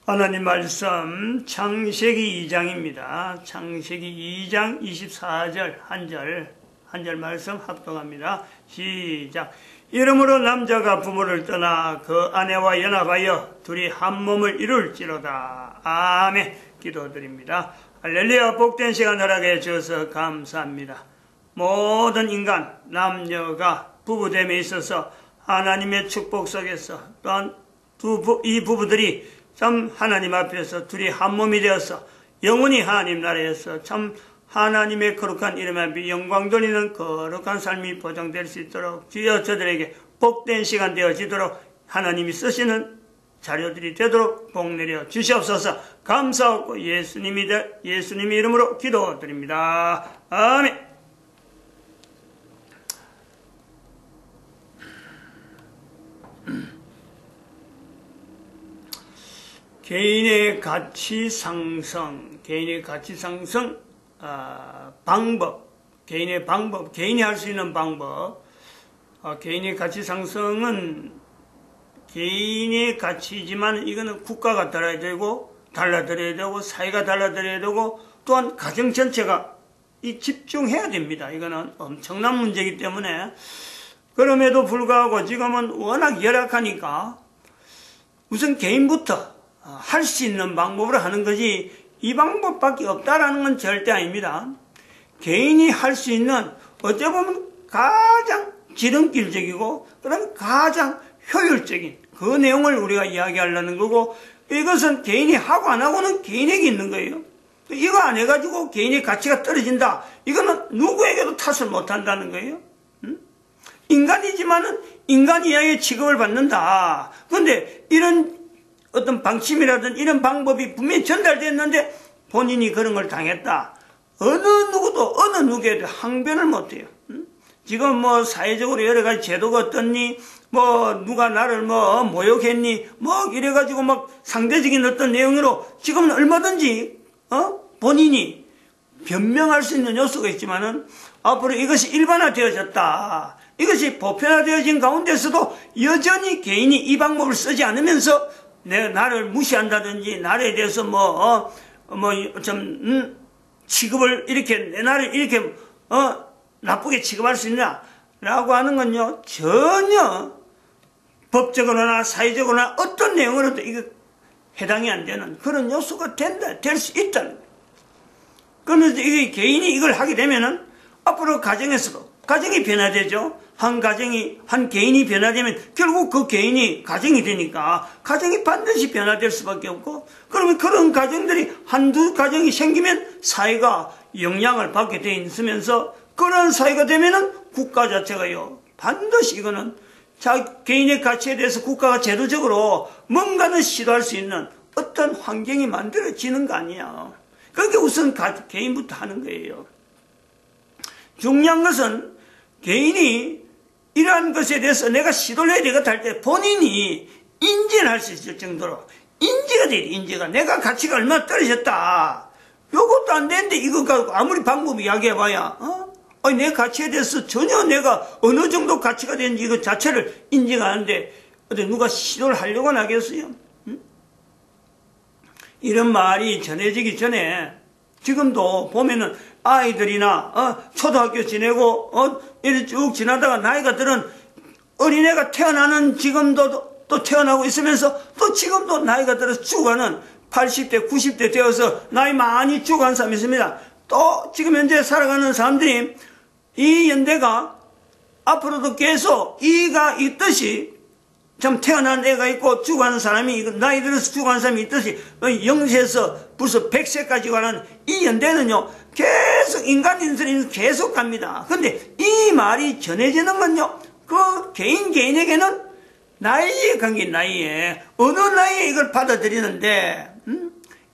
하나님 말씀 창세기 2장입니다. 창세기 2장 24절 한 절 말씀 합독합니다. 시작. 이러므로 남자가 부모를 떠나 그 아내와 연합하여 둘이 한 몸을 이룰지로다. 아멘. 기도드립니다. 할렐루야. 복된 시간 허락해 주셔서 감사합니다. 모든 인간 남녀가 부부됨에 있어서 하나님의 축복 속에서 또한 이 부부들이 참 하나님 앞에서 둘이 한 몸이 되어서 영원히 하나님 나라에서 참 하나님의 거룩한 이름 앞에 영광 돌리는 거룩한 삶이 보장될 수 있도록 주여 저들에게 복된 시간 되어지도록 하나님이 쓰시는 자료들이 되도록 복 내려 주시옵소서. 감사하고 예수님의 이름으로 기도드립니다. 아멘. 개인의 가치 상승, 방법, 개인이 할 수 있는 방법. 개인의 가치 상승은 개인의 가치이지만 이거는 국가가 달라들어야 되고, 사회가 달라들어야 되고, 또한 가정 전체가 집중해야 됩니다. 이거는 엄청난 문제이기 때문에. 그럼에도 불구하고 지금은 워낙 열악하니까 우선 개인부터 할 수 있는 방법으로 하는 거지 이 방법밖에 없다라는 건 절대 아닙니다. 개인이 할 수 있는 어찌 보면 가장 지름길적이고 그다음에 가장 효율적인 그 내용을 우리가 이야기하려는 거고, 이것은 개인이 하고 안 하고는 개인에게 있는 거예요. 이거 안 해가지고 개인의 가치가 떨어진다. 이거는 누구에게도 탓을 못한다는 거예요. 인간이지만은 인간이야의 취급을 받는다. 그런데 이런 어떤 방침이라든 이런 방법이 분명히 전달됐는데 본인이 그런 걸 당했다. 어느 누구도 어느 누구에도 항변을 못해요. 지금 뭐 사회적으로 여러 가지 제도가 어떻니, 뭐 누가 나를 뭐 모욕했니, 뭐 이래가지고 막 상대적인 어떤 내용으로 지금은 얼마든지 본인이 변명할 수 있는 요소가 있지만은 앞으로 이것이 일반화되어졌다. 이것이 보편화되어진 가운데서도 여전히 개인이 이 방법을 쓰지 않으면서 나를 무시한다든지 나에 대해서 취급을 나를 이렇게 나쁘게 취급할 수 있냐라고 하는 건요, 전혀 법적으로나 사회적으로나 어떤 내용으로도 이거 해당이 안 되는 그런 요소가 될 수 있다는 거예요. 그러면서 이게 개인이 이걸 하게 되면은 앞으로 가정에서도 가정이 변화되죠. 한 개인이 변화되면 결국 그 개인이 가정이 되니까 가정이 반드시 변화될 수밖에 없고, 그러면 그런 가정들이 한두 가정이 생기면 사회가 영향을 받게 돼 있으면서 그런 사회가 되면은 국가 자체가요, 반드시 이거는 개인의 가치에 대해서 국가가 제도적으로 뭔가는 시도할 수 있는 어떤 환경이 만들어지는 거 아니야. 그러니까 우선 개인부터 하는 거예요. 중요한 것은 개인이 이러한 것에 대해서 내가 시도를 해야 되겠다 할 때 본인이 인지를 할 수 있을 정도로 인지가 돼. 인지가 내가 가치가 얼마나 떨어졌다. 요것도 안 되는데 이거 가지고 아무리 방법 이야기해봐야 내 가치에 대해서 전혀 내가 어느 정도 가치가 되는지 이거 자체를 인지가 하는데 어디 누가 시도를 하려고 하겠어요? 이런 말이 전해지기 전에 지금도 보면은 아이들이나 초등학교 지내고 이렇게 쭉 지나다가 나이가 들은 어린애가 태어나는 지금도 또 태어나고 있으면서 또 지금도 나이가 들어서 죽어가는 80대 90대 되어서 나이 많이 죽어간 사람이 있습니다. 또 지금 현재 살아가는 사람들이 이 연대가 앞으로도 계속 이가 있듯이 참 태어난 애가 있고 죽어가는 사람이 나이 들어서 죽어가는 사람이 있듯이 0세에서 벌써 100세까지 가는 이 연대는요 계속 인간 인생이 계속 갑니다. 근데 이 말이 전해지는 건요 그 개인에게는 나이에 관계인 나이에 어느 나이에 이걸 받아들이는데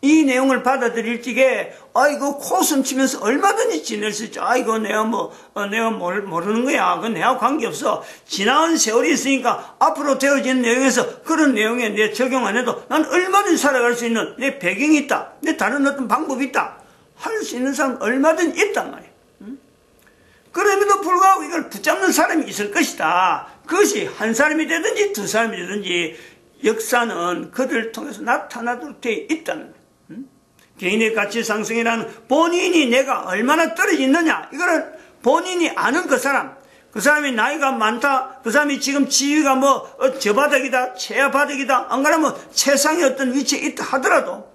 이 내용을 받아들일 적에 이거 코웃음 치면서 얼마든지 지낼 수 있죠. 이거 내가 모르는 거야. 그건 내가 관계없어. 지나온 세월이 있으니까 앞으로 되어지는 내용에서 그런 내용에 내 적용 안 해도 난 얼마든지 살아갈 수 있는 내 배경이 있다. 내 다른 어떤 방법이 있다. 할 수 있는 사람 얼마든지 있단 말이야. 그럼에도 불구하고 이걸 붙잡는 사람이 있을 것이다. 그것이 한 사람이 되든지 두 사람이 되든지 역사는 그들을 통해서 나타나도록 되어 있다는 거예요. 개인의 가치 상승이라는 본인이 내가 얼마나 떨어져 있느냐, 이거를 본인이 아는 그 사람이 나이가 많다, 그 사람이 지금 지위가 저 바닥이다, 최하 바닥이다, 안 그러면 최상의 어떤 위치에 있다 하더라도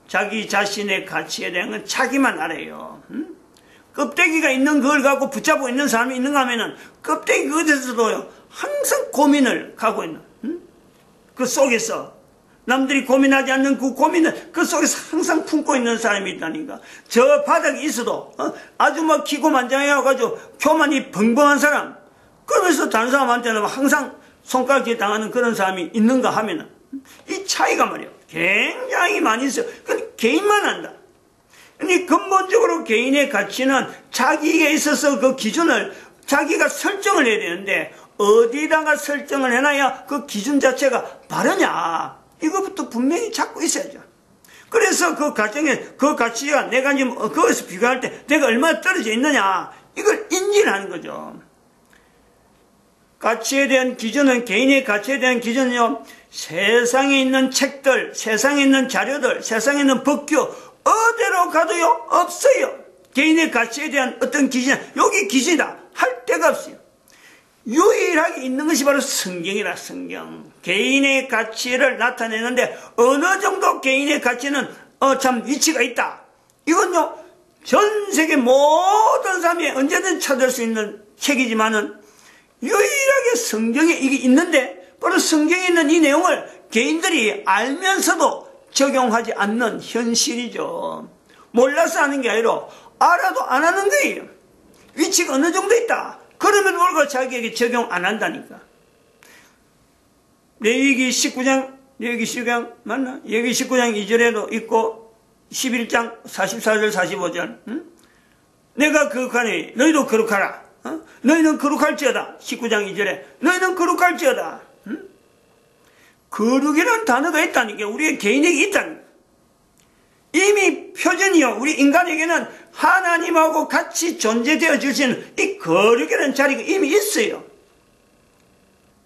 자기 자신의 가치에 대한 건 자기만 알아요. 껍데기가 있는 걸 갖고 붙잡고 있는 사람이 있는가 하면은 껍데기 그대로도요 항상 고민을 가고 있는, 그 속에서 남들이 고민하지 않는 그 고민을 그 속에서 항상 품고 있는 사람이 있다니까. 저 바닥에 있어도 아주 기고만장해가지고 교만이 벙벙한 사람, 그러면서 다른 사람한테는 항상 손가락질 당하는 그런 사람이 있는가 하면은 이 차이가 말이에요 굉장히 많이 있어요. 그건 개인만 안다. 그러니까 근본적으로 개인의 가치는 자기에게 있어서 그 기준을 자기가 설정을 해야 되는데 어디다가 설정을 해놔야 그 기준 자체가 바르냐, 이거부터 분명히 잡고 있어야죠. 그래서 그 가정에 그 가치가 내가 지금 거기서 비교할 때 내가 얼마나 떨어져 있느냐, 이걸 인지를 하는 거죠. 가치에 대한 기준은, 개인의 가치에 대한 기준은요, 세상에 있는 책들, 세상에 있는 자료들, 세상에 있는 법규 어디로 가도요 없어요. 개인의 가치에 대한 어떤 기준, 여기 기준이다 할 데가 없어요. 유일하게 있는 것이 바로 성경이라. 성경. 개인의 가치를 나타내는데 어느 정도 개인의 가치는 참 위치가 있다, 이건요 전 세계 모든 사람이 언제든 찾을 수 있는 책이지만은 유일하게 성경에 이게 있는데 바로 성경에 있는 이 내용을 개인들이 알면서도 적용하지 않는 현실이죠. 몰라서 하는 게 아니라 알아도 안 하는 거예요. 위치가 어느 정도 있다, 그러면 뭘가 자기에게 적용 안 한다니까. 레위기 19장 맞나? 레위기 19장 2절에도 있고 11장 44절 45절 내가 거룩하니 너희도 거룩하라. 너희는 거룩할지어다. 19장 2절에 너희는 거룩할지어다. 거룩이라는 단어가 있다니까. 우리의 개인에게 있다니까. 이미 표준이요, 우리 인간에게는 하나님하고 같이 존재되어 주시는 이 거룩이라는 자리가 이미 있어요.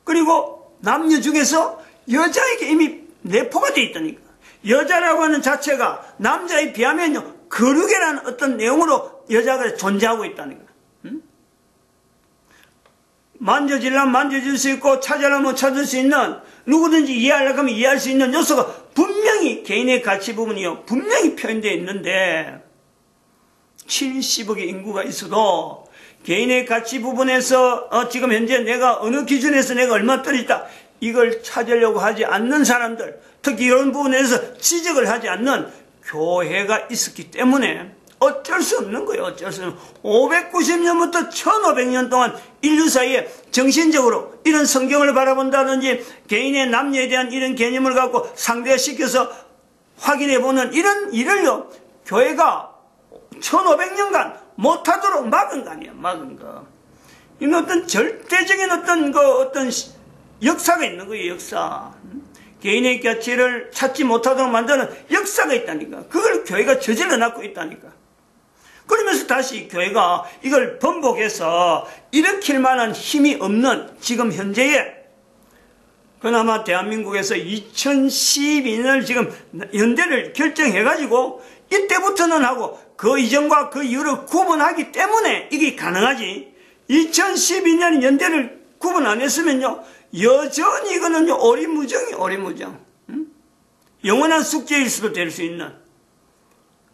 그리고 남녀 중에서 여자에게 이미 내포가 되어 있다니까. 여자라고 하는 자체가 남자에 비하면요 거룩이라는 어떤 내용으로 여자가 존재하고 있다니까. 만져지려면 만져질 수 있고 찾으려면 찾을 수 있는, 누구든지 이해하려고 하면 이해할 수 있는 요소가 분명히 개인의 가치 부분이요 분명히 표현되어 있는데 70억의 인구가 있어도 개인의 가치 부분에서 지금 현재 내가 어느 기준에서 내가 얼마 떨어졌다, 이걸 찾으려고 하지 않는 사람들, 특히 이런 부분에서 지적을 하지 않는 교회가 있었기 때문에 어쩔 수 없는 거예요. 어쩔 수 없는. 590년부터 1500년 동안 인류 사이에 정신적으로 이런 성경을 바라본다든지 개인의 남녀에 대한 이런 개념을 갖고 상대시켜서 확인해보는 이런 일을요 교회가 1500년간 못하도록 막은 거 아니에요. 막은 거. 이건 어떤 절대적인 어떤 역사가 있는 거예요. 역사. 개인의 가치를 찾지 못하도록 만드는 역사가 있다니까. 그걸 교회가 저질러 놨고 있다니까. 그러면서 다시 교회가 이걸 번복해서 일으킬 만한 힘이 없는 지금 현재에, 그나마 대한민국에서 2012년을 지금 연대를 결정해가지고 이때부터는 하고 그 이전과 그 이후를 구분하기 때문에 이게 가능하지, 2012년 연대를 구분 안 했으면요 여전히 이거는요 오리무정. 영원한 숙제일 수도 될 수 있는,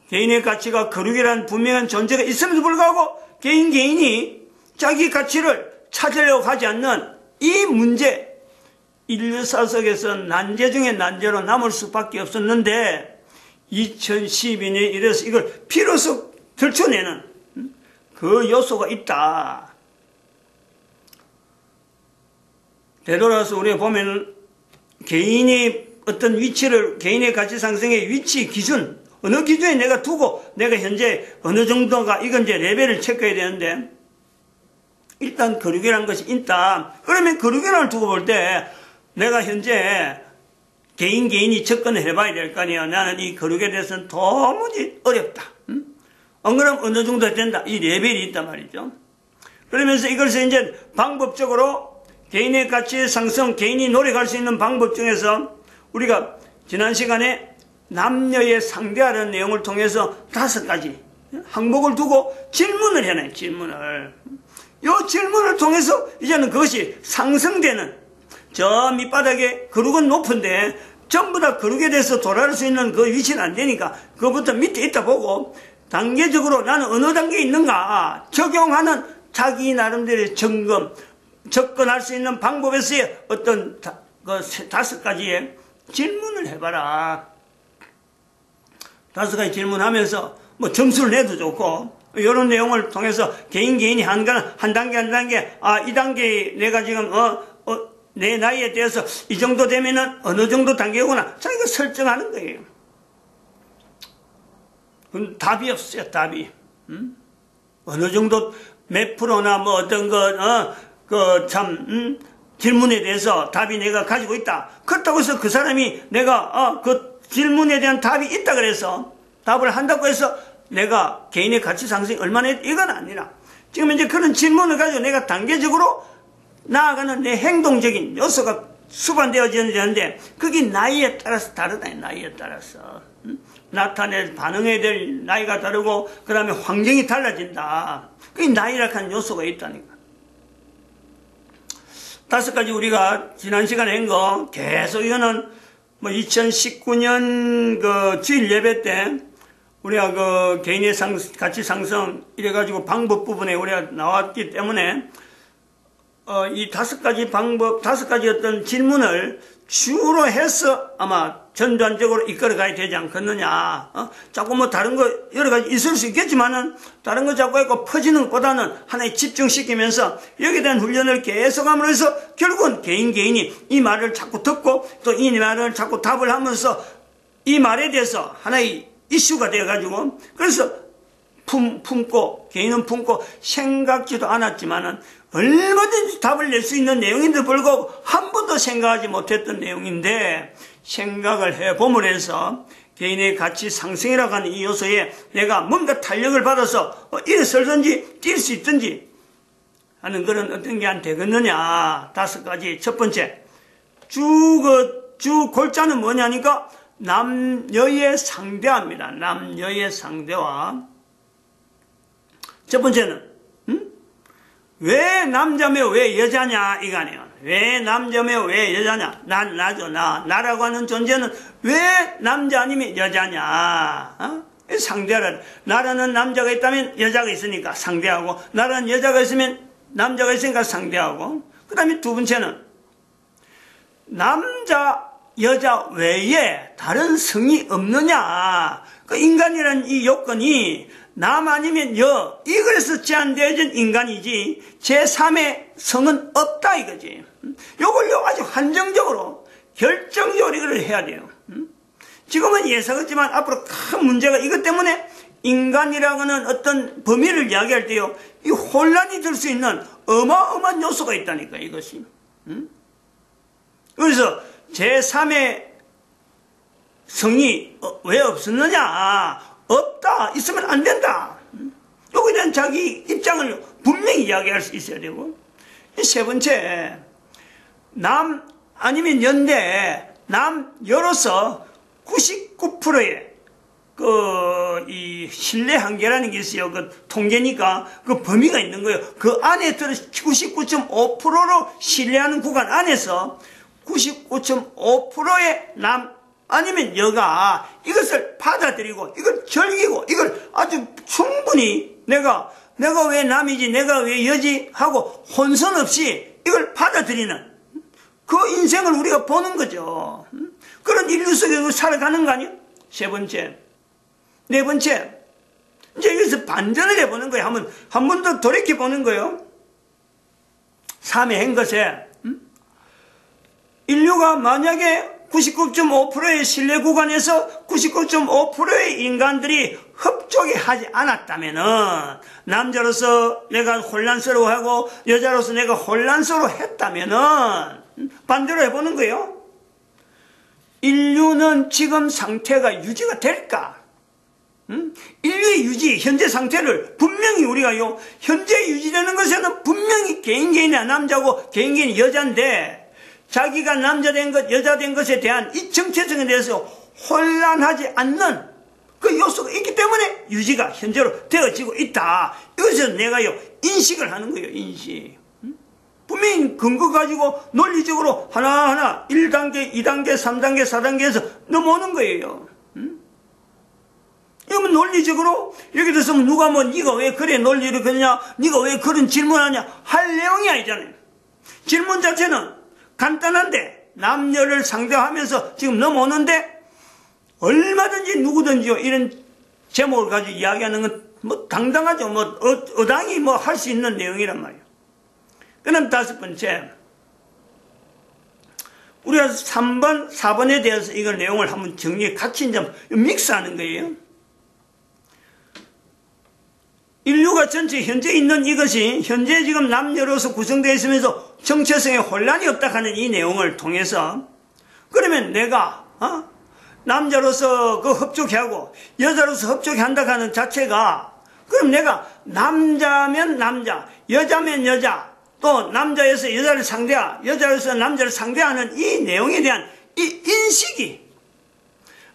개인의 가치가 거룩이라는 분명한 존재가 있음에도 불구하고 개인이 자기 가치를 찾으려고 하지 않는 이 문제, 인류사 속에서 난제 중에 난제로 남을 수밖에 없었는데 2012년에 이래서 이걸 비로소 들춰내는 그 요소가 있다. 되돌아서 우리가 보면 개인의 어떤 위치를, 개인의 가치 상승의 위치 기준, 어느 기준에 내가 두고 내가 현재 어느 정도가, 이건 이제 레벨을 체크해야 되는데, 일단 거룩이라는 것이 있다. 그러면 거룩이라는 두고 볼 때 내가 현재 개인이 접근을 해봐야 될 거 아니에요. 나는 이 거룩에 대해서는 도무지 어렵다. 안 그러면 어느 정도 된다. 이 레벨이 있단 말이죠. 그러면서 이것을 이제 방법적으로 개인의 가치의 상승, 개인이 노력할 수 있는 방법 중에서 우리가 지난 시간에 남녀의 상대하는 내용을 통해서 5가지 항목을 두고 질문을 해놔요. 질문을. 이 질문을 통해서 이제는 그것이 상승되는, 저 밑바닥에 거룩은 높은데 전부 다 거룩에 대해서 돌아갈 수 있는 그 위치는 안 되니까 그것부터 밑에 있다 보고 단계적으로 나는 어느 단계에 있는가 적용하는 자기 나름대로의 점검, 접근할 수 있는 방법에서의 어떤 5가지의 질문을 해봐라. 5가지 질문하면서 뭐 점수를 내도 좋고, 이런 내용을 통해서 개인이 한 단계 한 단계, 이 단계에 내가 지금 내 나이에 대해서 이 정도 되면은 어느 정도 단계구나 자기가 설정하는 거예요. 그건 답이 없어요. 답이. 어느 정도 몇 프로나 뭐 어떤 질문에 대해서 답이 내가 가지고 있다. 그렇다고 해서 그 사람이 내가 그 질문에 대한 답이 있다 그래서 답을 한다고 해서 내가 개인의 가치 상승이 얼마나 이건 아니라, 지금 이제 그런 질문을 가지고 내가 단계적으로 나아가는 내 행동적인 요소가 수반되어져야 되는데, 그게 나이에 따라서 다르다. 나이에 따라서 나타낼 반응해야 될 나이가 다르고, 그 다음에 환경이 달라진다. 그게 나이라고 하는 요소가 있다니까. 5가지 우리가 지난 시간에 한 거 계속, 이거는 뭐 2019년 그 주일 예배 때 우리가 그 개인의 가치 상승 이래가지고 방법 부분에 우리가 나왔기 때문에 이 5가지 방법, 5가지 어떤 질문을 주로 해서 아마 전반적으로 이끌어 가야 되지 않겠느냐. 자꾸 뭐 다른 거 여러 가지 있을 수 있겠지만은 다른 거 자꾸 해고 퍼지는 것보다는 하나에 집중시키면서 여기에 대한 훈련을 계속함으로 해서 결국은 개인이 이 말을 자꾸 듣고 또 이 말을 자꾸 답을 하면서 이 말에 대해서 하나의 이슈가 되어가지고, 그래서 개인은 품고 생각지도 않았지만은 얼마든지 답을 낼 수 있는 내용인데 불구하고 한 번도 생각하지 못했던 내용인데, 생각을 해봄으로 해서 개인의 가치 상승이라고 하는 이 요소에 내가 뭔가 탄력을 받아서 일어설든지 뛸 수 있든지 하는 그런 어떤 게 안 되겠느냐. 5가지. 첫 번째, 주 골자는 뭐냐니까 남녀의 상대화입니다. 남녀의 상대화. 첫 번째는 왜 남자며 왜 여자냐 이거네요. 왜 남자며 왜 여자냐. 난 나죠. 나라고 하는 존재는 왜 남자 아니면 여자냐. 상대하라. 나라는 남자가 있다면 여자가 있으니까 상대하고, 나라는 여자가 있으면 남자가 있으니까 상대하고, 그 다음에 2번째는 남자 여자 외에 다른 성이 없느냐. 그 인간이라는 이 요건이 남 아니면 여, 이거에서 제한되어진 인간이지 제3의 성은 없다 이거지. 요걸요 아주 한정적으로 결정적으로 이걸 해야 돼요. 지금은 예사겠지만 앞으로 큰 문제가 이것 때문에 인간이라고 하는 어떤 범위를 이야기할 때요, 이 혼란이 들 수 있는 어마어마한 요소가 있다니까 이것이. 그래서 제3의 성이 왜 없었느냐. 없다. 있으면 안 된다. 여기에 대한 자기 입장을 분명히 이야기할 수 있어야 되고, 3번째, 남 아니면 연대, 남 여로서 99%의 이 신뢰 한계라는 게 있어요. 그 통계니까 그 범위가 있는 거예요. 그 안에 들어 99.5%로 신뢰하는 구간 안에서 99.5%의 남 아니면 여가 이것을 받아들이고 이걸 즐기고 이걸 아주 충분히 내가 왜 남이지 내가 왜 여지 하고 혼선 없이 이걸 받아들이는 그 인생을 우리가 보는 거죠. 그런 인류 속에 살아가는 거 아니에요? 3번째. 4번째. 이제 여기서 반전을 해보는 거예요. 한 번 더 돌이켜보는 거예요. 3의 행것에 인류가 만약에 99.5%의 신뢰 구간에서 99.5%의 인간들이 흡족해 하지 않았다면은, 남자로서 내가 혼란스러워하고 여자로서 내가 혼란스러워 했다면은, 반대로 해보는 거예요. 인류는 지금 상태가 유지가 될까? 인류의 유지, 현재 상태를 분명히 우리가요, 현재 유지되는 것에는 분명히 개인이 남자고 개인이 여자인데, 자기가 남자 된 것, 여자 된 것에 대한 이 정체성에 대해서 혼란하지 않는 그 요소가 있기 때문에 유지가 현재로 되어지고 있다. 이것을 내가요, 인식을 하는 거예요, 인식. 분명히 근거 가지고 논리적으로 하나하나 1단계, 2단계, 3단계, 4단계에서 넘어오는 거예요. 이러면 논리적으로 이렇게 됐으면 누가 뭐 네가 왜 그래 논리를 그러냐, 네가 왜 그런 질문하냐 할 내용이 아니잖아요. 질문 자체는 간단한데 남녀를 상대하면서 지금 넘어오는데 얼마든지 누구든지요 이런 제목을 가지고 이야기하는 건 뭐 당당하죠. 뭐 어당이 뭐 할 수 있는 내용이란 말이에요. 그럼 다섯 번째, 우리가 3번, 4번에 대해서 이걸 내용을 한번 정리해 같이 이제 믹스하는 거예요. 인류가 전체 현재 있는 이것이 현재 지금 남녀로서 구성되어 있으면서 정체성에 혼란이 없다 하는 이 내용을 통해서 그러면 내가 남자로서 그 흡족해 하고 여자로서 흡족해 한다 하는 자체가 그럼 내가 남자면 남자, 여자면 여자, 또 남자에서 여자를 상대하, 여자로서 남자를 상대하는 이 내용에 대한 이 인식이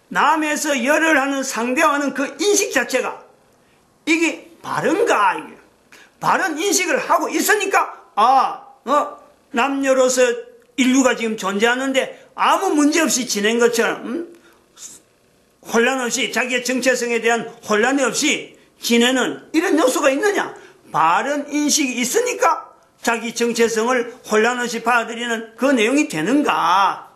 남에서 여를 하는 상대하는 그 인식 자체가 이게 바른가? 이게 바른 인식을 하고 있으니까 남녀로서 인류가 지금 존재하는데 아무 문제 없이 지낸 것처럼 혼란 없이 자기의 정체성에 대한 혼란이 없이 지내는 이런 요소가 있느냐? 바른 인식이 있으니까 자기 정체성을 혼란 없이 받아들이는 그 내용이 되는가?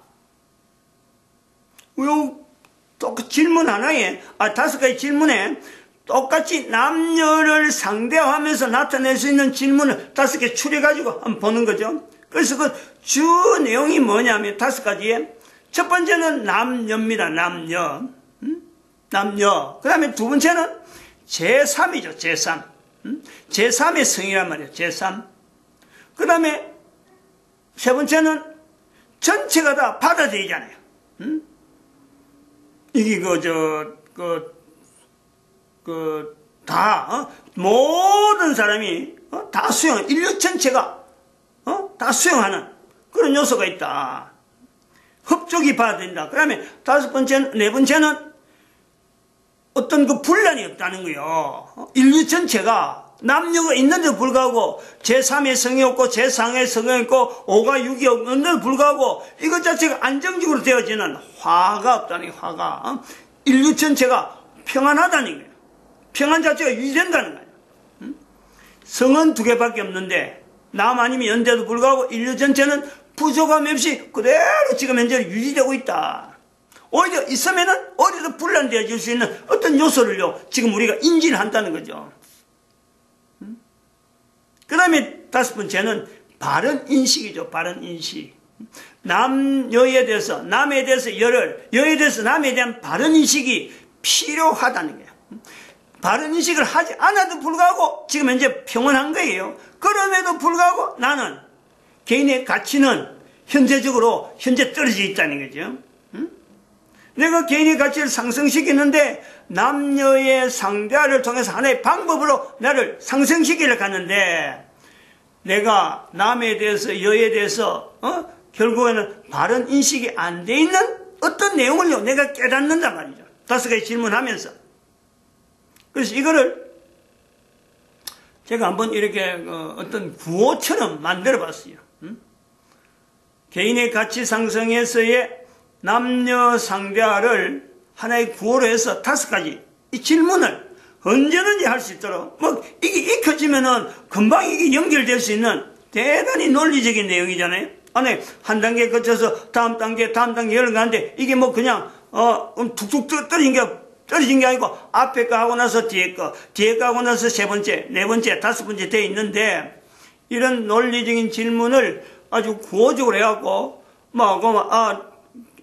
똑같이 질문 하나에, 5가지 질문에 똑같이 남녀를 상대하면서 나타낼 수 있는 질문을 5개 추려가지고 한번 보는 거죠. 그래서 그 주 내용이 뭐냐면 5가지에 첫 번째는 남녀입니다. 남녀. 남녀. 그 다음에 두 번째는 제3이죠. 제3. 제3의 성이란 말이에요. 제3. 그 다음에 세 번째는 전체가 다 받아들이잖아요. 이게 모든 사람이 다 수용, 인류 전체가 다 수용하는 그런 요소가 있다. 흡족이 받아들인다. 그 다음에 네 번째는 어떤 그 분란이 없다는 거예요. 인류 전체가 남녀가 있는데도 불구하고 제3의 성이 없고 제4의 성이 있고 5가 6이 없는데도 불구하고 이것 자체가 안정적으로 되어지는 화가 없다는 거예요. 화가. 인류 전체가 평안하다는 거예요. 평안 자체가 유지된다는 거예요. 성은 2개밖에 없는데 남 아니면 연대도 불구하고 인류 전체는 부족함 없이 그대로 지금 현재 유지되고 있다. 오히려 있으면은 오히려 분란되어질 수 있는 어떤 요소를요 지금 우리가 인지를 한다는 거죠. 그 다음에 5번째는 바른 인식이죠. 바른 인식. 남여에 대해서, 남에 대해서 여에 대해서 남에 대한 바른 인식이 필요하다는 거예요. 바른 인식을 하지 않아도 불구하고 지금 현재 평온한 거예요. 그럼에도 불구하고 나는 개인의 가치는 현재적으로 현재 떨어져 있다는 거죠. 내가 개인의 가치를 상승시키는데 남녀의 상대화를 통해서 하나의 방법으로 나를 상승시키려 하는데 내가 남에 대해서 여에 대해서 결국에는 바른 인식이 안 돼 있는 어떤 내용을요 내가 깨닫는단 말이죠. 5가지 질문하면서. 그래서 이거를 제가 한번 이렇게 어떤 구호처럼 만들어 봤어요. 개인의 가치 상승에서의 남녀 상대화를 하나의 구호로 해서 5가지 이 질문을 언제든지 할 수 있도록 이게 익혀지면은 금방 이게 연결될 수 있는 대단히 논리적인 내용이잖아요. 안에 한 단계 거쳐서 다음 단계 열어가는데 이게 그냥 툭툭 떨어진 게 아니고 앞에 거 하고 나서 뒤에 거 하고 나서 3번째, 4번째, 5번째 돼 있는데 이런 논리적인 질문을 아주 구호적으로 해갖고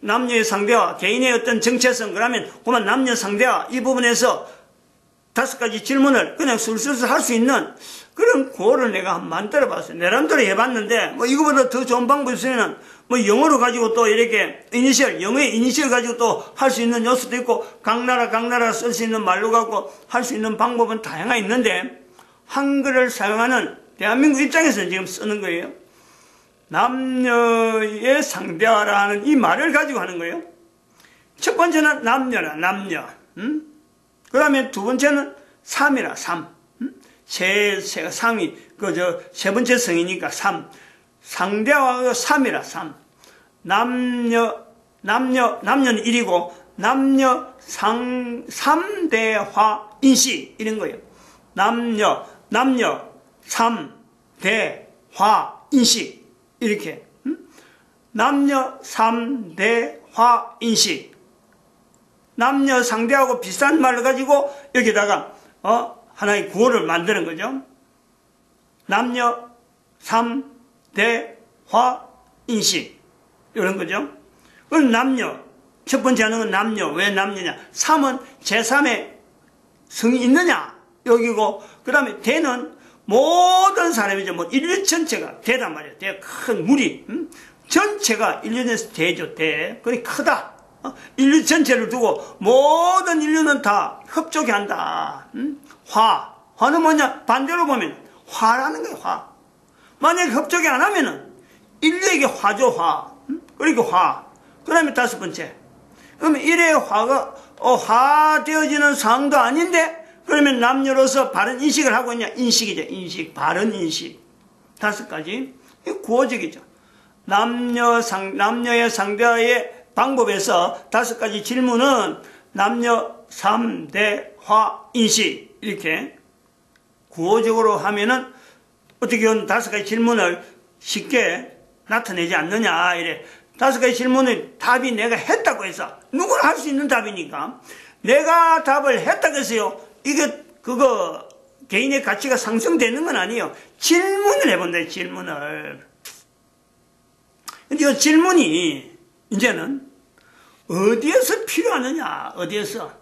남녀의 상대화, 개인의 어떤 정체성, 그러면 그만 남녀 상대화 이 부분에서 5가지 질문을 그냥 술술 할 수 있는 그런 구호를 내가 한번 만들어 봤어요. 내 나름대로 해봤는데 이거보다 더 좋은 방법이 있으면 뭐 영어로 가지고 또 이렇게 영어의 이니셜 가지고 또 할 수 있는 요소도 있고 각 나라 쓸 수 있는 말로 갖고 할 수 있는 방법은 다양하게 있는데 한글을 사용하는 대한민국 입장에서는 지금 쓰는 거예요. 남녀의 상대화라는 이 말을 가지고 하는 거예요. 첫 번째는 남녀라, 남녀. 그 다음에 두 번째는 삼이라, 삼. 삼이, 세 번째 성이니까 삼. 상대화가 삼이라, 삼. 남녀는 일이고, 남녀 삼대화 인식, 이런 거예요. 남녀, 삼대화 인식. 이렇게. 남녀 삼대화 인식. 남녀 상대하고 비슷한 말을 가지고 여기다가 하나의 구호를 만드는 거죠. 남녀 삼대화 인식 이런 거죠. 그럼 남녀 첫 번째 하는 건 남녀. 왜 남녀냐? 삼은 제3의 성이 있느냐 여기고, 그 다음에 대는 모든 사람이죠. 뭐 인류 전체가 대단 말이에요. 대 큰 무리 전체가 인류에서 대죠. 대. 그러니 크다. 인류 전체를 두고 모든 인류는 다 협조게 한다. 화는 뭐냐? 반대로 보면 화라는 거예요. 화. 만약에 협조게 안 하면은 인류에게 화죠. 화. 그러니까 화. 그 다음에 다섯 번째. 그러면 이래 화가 화되어지는 상도 아닌데 그러면 남녀로서 바른 인식을 하고 있냐? 인식이죠. 인식. 바른 인식. 다섯 가지. 이거 구호적이죠. 남녀의 상대의 방법에서 다섯 가지 질문은 남녀 삼대화 인식 이렇게 구호적으로 하면은 어떻게 보면 다섯 가지 질문을 쉽게 나타내지 않느냐 이래. 다섯 가지 질문을 답이 내가 했다고 해서 누구나 할 수 있는 답이니까 내가 답을 했다고 해서요 이게 개인의 가치가 상승되는 건 아니에요. 질문을 해본다. 질문을. 근데 이 질문이 이제는 어디에서 필요하느냐, 어디에서.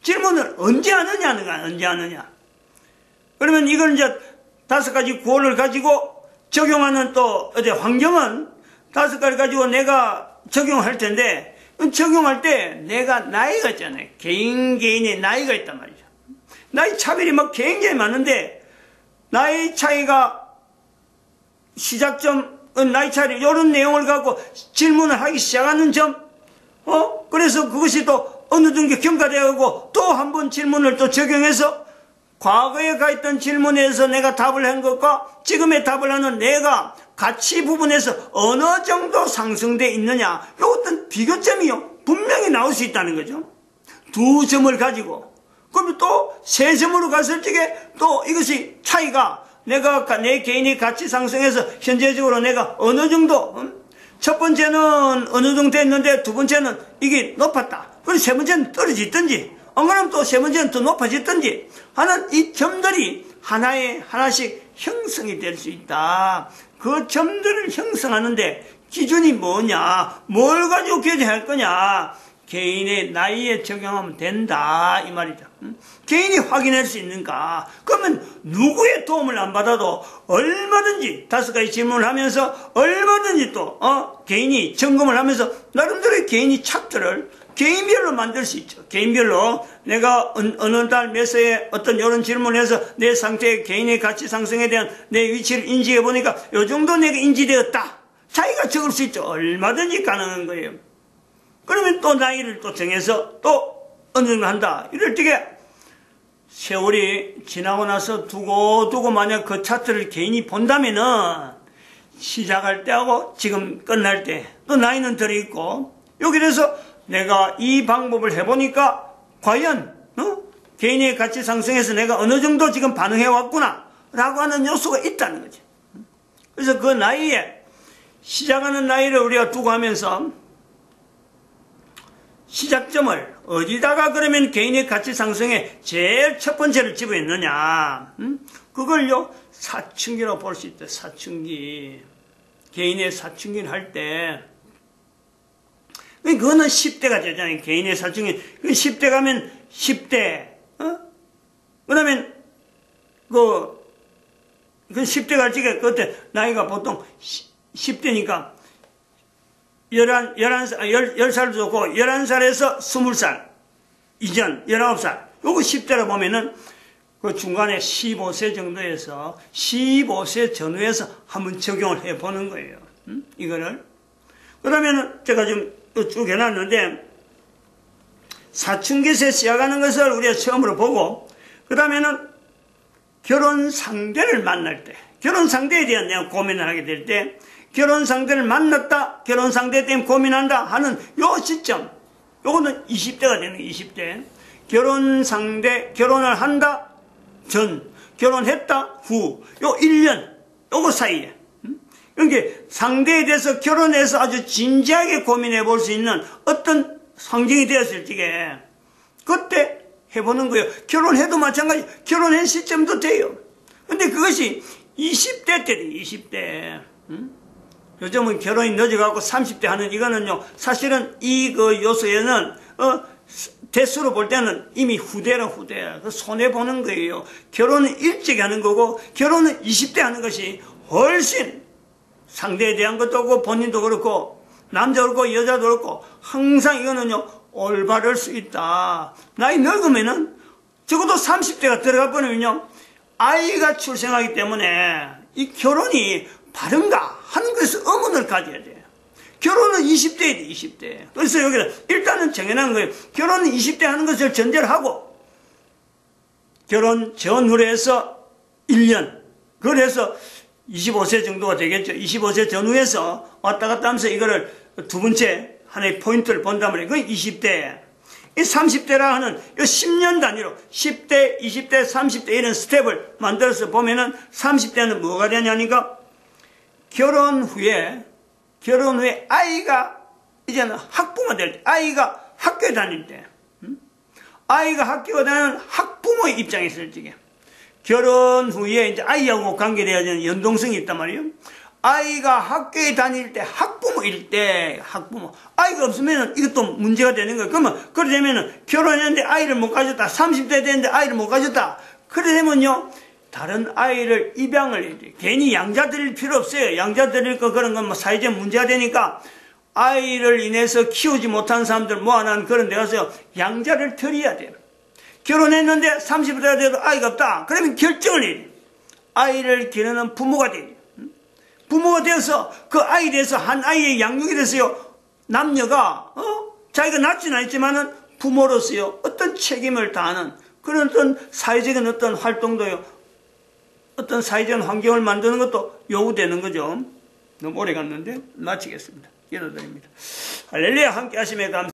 질문을 언제 하느냐는 거야, 언제 하느냐. 그러면 이걸 이제 다섯 가지 구호를 가지고 적용하는 또 환경은 다섯 가지 가지고 내가 적용할 텐데, 적용할 때 내가 나이가 있잖아요. 개인의 나이가 있단 말이죠. 나이 차별이 막 굉장히 많은데, 나이 차이가 시작점, 나이 차이, 이런 내용을 갖고 질문을 하기 시작하는 점, 그래서 그것이 또 어느 정도 경과되고 또 한 번 질문을 또 적용해서 과거에 가 있던 질문에서 내가 답을 한 것과 지금의 답을 하는 내가 가치 부분에서 어느 정도 상승되어 있느냐, 이 어떤 비교점이요. 분명히 나올 수 있다는 거죠. 두 점을 가지고. 그러면 또 세 점으로 갔을 적에 또 이것이 차이가 내 개인의 가치 상승에서 현재적으로 내가 어느 정도, 첫 번째는 어느 정도 했는데 두 번째는 이게 높았다. 그리고 세 번째는 떨어지든지, 안 그러면 또 세 번째는 더 높아지든지 하는 이 점들이 하나씩 형성이 될 수 있다. 그 점들을 형성하는데 기준이 뭐냐, 뭘 가지고 결정할 거냐, 개인의 나이에 적용하면 된다 이 말이죠. 개인이 확인할 수 있는가? 그러면 누구의 도움을 안 받아도 얼마든지 다섯 가지 질문을 하면서 얼마든지 또 개인이 점검을 하면서 나름대로의 개인이 챕터를 개인별로 만들 수 있죠. 개인별로 내가 어느 달 몇 세에 어떤 이런 질문을 해서 내 상태의 개인의 가치 상승에 대한 내 위치를 인지해 보니까 요 정도 내가 인지되었다. 자기가 적을 수 있죠. 얼마든지 가능한 거예요. 그러면 또 나이를 또 정해서 또 어느 정도 한다. 이럴 적에 세월이 지나고 나서 두고 만약 그 차트를 개인이 본다면은 시작할 때하고 지금 끝날 때 또 나이는 들어있고 여기 돼서 내가 이 방법을 해보니까 과연 개인의 가치 상승에서 내가 어느 정도 지금 반응해 왔구나 라고 하는 요소가 있다는 거지. 그래서 그 나이에 시작하는 나이를 우리가 두고 하면서 시작점을 어디다가 그러면 개인의 가치 상승에 제일 첫 번째를 집어넣느냐. 그걸요 사춘기로 볼 수 있다. 사춘기. 개인의 사춘기를 할 때 그거는 10대가 되잖아요. 개인의 사춘기. 10대 가면 10대 그러면 그 10대 갈 적에 그때 나이가 보통 10대니까 10살도 좋고 11살에서 20살 이전 19살 요거 10대로 보면은 그 중간에 15세 정도에서 15세 전후에서 한번 적용을 해보는 거예요. 이거를. 그러면은 제가 좀 쭉 해놨는데 사춘기에서 시작하는 것을 우리가 처음으로 보고 그 다음에는 결혼 상대를 만날 때 결혼 상대에 대한 내가 고민을 하게 될 때 결혼 상대를 만났다 결혼 상대 때문에 고민한다 하는 요 시점 요거는 20대가 되는 거예요. 20대 결혼 상대 결혼을 한다 전 결혼했다 후 요 1년 요거 사이에 이게 상대에 대해서 결혼해서 아주 진지하게 고민해 볼 수 있는 어떤 상징이 되었을 적에 그때 해보는 거예요. 결혼해도 마찬가지 결혼한 시점도 돼요. 근데 그것이 20대 때돼 20대 요즘은 결혼이 늦어갖고 30대 하는 이거는요 사실은 이 그 요소에는 대수로 볼 때는 이미 후대라 그 손해보는 거예요. 결혼은 일찍 하는 거고 결혼은 20대 하는 것이 훨씬 상대에 대한 것도 그렇고 본인도 그렇고 남자도 그렇고 여자도 그렇고 항상 이거는요 올바를 수 있다. 나이 늙으면은 적어도 30대가 들어가 버리면요 아이가 출생하기 때문에 이 결혼이 바른가 하는 것에서 의문을 가져야 돼요. 결혼은 20대에 돼 20대. 그래서 여기는 일단은 정해놓은 거예요. 결혼은 20대 하는 것을 전제를 하고 결혼 전후로 해서 1년 그래서 25세 정도가 되겠죠. 25세 전후에서 왔다 갔다 하면서 이거를 두 번째 하나의 포인트를 본다면 그건 20대. 이 30대라 하는 이 10년 단위로 10대, 20대, 30대 이런 스텝을 만들어서 보면은 30대는 뭐가 되냐니까 결혼 후에 아이가 이제는 학부모 될 때, 아이가 학교에 다닐 때, 아이가 학교에 다니는 학부모의 입장에 있을 적에 결혼 후에 이제 아이하고 관계되어지는 연동성이 있단 말이에요. 아이가 학교에 다닐 때 학부모일 때 학부모 아이가 없으면 이것도 문제가 되는 거예요. 그러면 그래 되면은 결혼했는데 아이를 못 가졌다 30대 됐는데 아이를 못 가졌다 그래 되면요 다른 아이를 입양을 해야 돼. 괜히 양자 드릴 필요 없어요. 양자 드릴 거 그런 건 뭐 사회적 문제가 되니까 아이를 인해서 키우지 못한 사람들 모아놓은 그런 데 가서 양자를 드려야 돼요. 결혼했는데 30대가 돼도 아이가 없다. 그러면 결정을 해야 돼. 아이를 기르는 부모가 돼. 부모가 되어서 그 아이에 대해서 한 아이의 양육에 대해서요 남녀가 자기가 낳지는 않지만은 부모로서요 어떤 책임을 다하는 그런 어떤 사회적인 어떤 활동도요 어떤 사회적인 환경을 만드는 것도 요구되는 거죠. 너무 오래 갔는데 마치겠습니다. 기도드립니다. 할렐루야 함께 하심에 감사합니다.